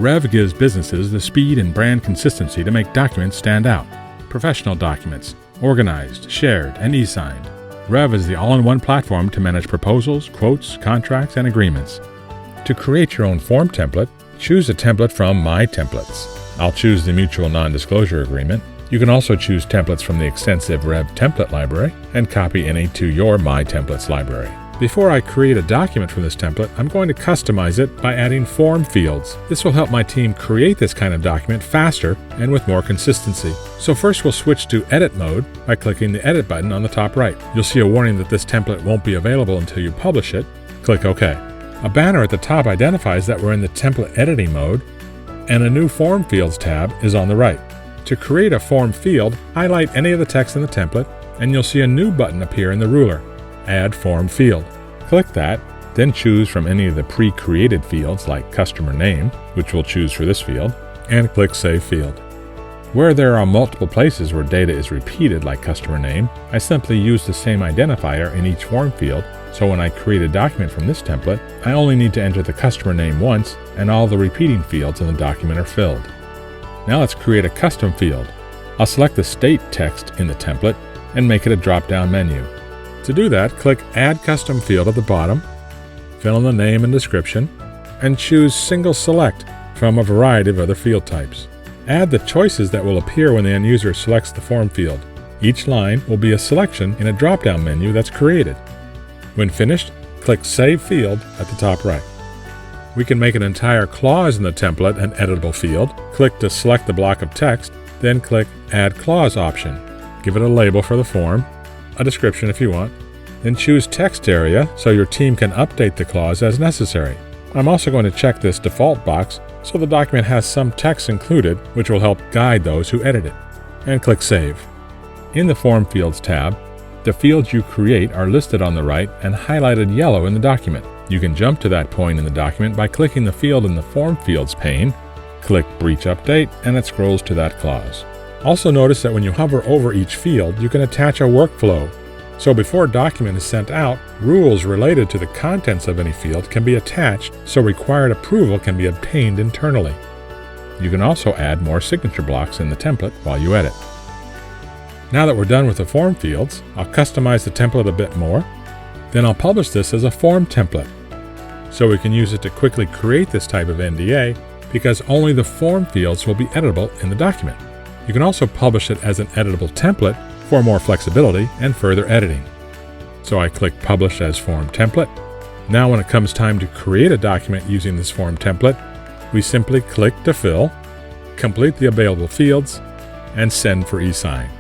Revv gives businesses the speed and brand consistency to make documents stand out. Professional documents, organized, shared, and e-signed. Revv is the all-in-one platform to manage proposals, quotes, contracts, and agreements. To create your own form template, choose a template from My Templates. I'll choose the Mutual Non-Disclosure Agreement. You can also choose templates from the extensive Revv template library and copy any to your My Templates library. Before I create a document from this template, I'm going to customize it by adding form fields. This will help my team create this kind of document faster and with more consistency. So first we'll switch to edit mode by clicking the edit button on the top right. You'll see a warning that this template won't be available until you publish it. Click OK. A banner at the top identifies that we're in the template editing mode, and a new Form Fields tab is on the right. To create a form field, highlight any of the text in the template, and you'll see a new button appear in the ruler. Add Form Field. Click that, then choose from any of the pre-created fields like customer name, which we'll choose for this field, and click Save Field. Where there are multiple places where data is repeated like customer name, I simply use the same identifier in each form field, so when I create a document from this template, I only need to enter the customer name once, and all the repeating fields in the document are filled. Now let's create a custom field. I'll select the state text in the template and make it a drop-down menu. To do that, click Add Custom Field at the bottom, fill in the name and description, and choose Single Select from a variety of other field types. Add the choices that will appear when the end user selects the form field. Each line will be a selection in a drop-down menu that's created. When finished, click Save Field at the top right. We can make an entire clause in the template an editable field. Click to select the block of text, then click Add Clause option. Give it a label for the form, a description if you want, then choose Text Area so your team can update the clause as necessary. I'm also going to check this default box so the document has some text included, which will help guide those who edit it. And click Save. In the Form Fields tab, the fields you create are listed on the right and highlighted yellow in the document. You can jump to that point in the document by clicking the field in the Form Fields pane, click Breach Update, and it scrolls to that clause. Also notice that when you hover over each field, you can attach a workflow. So before a document is sent out, rules related to the contents of any field can be attached so required approval can be obtained internally. You can also add more signature blocks in the template while you edit. Now that we're done with the form fields, I'll customize the template a bit more. Then I'll publish this as a form template. So we can use it to quickly create this type of NDA because only the form fields will be editable in the document. You can also publish it as an editable template for more flexibility and further editing. So I click Publish as Form Template. Now when it comes time to create a document using this form template, we simply click to fill, complete the available fields, and send for e-sign.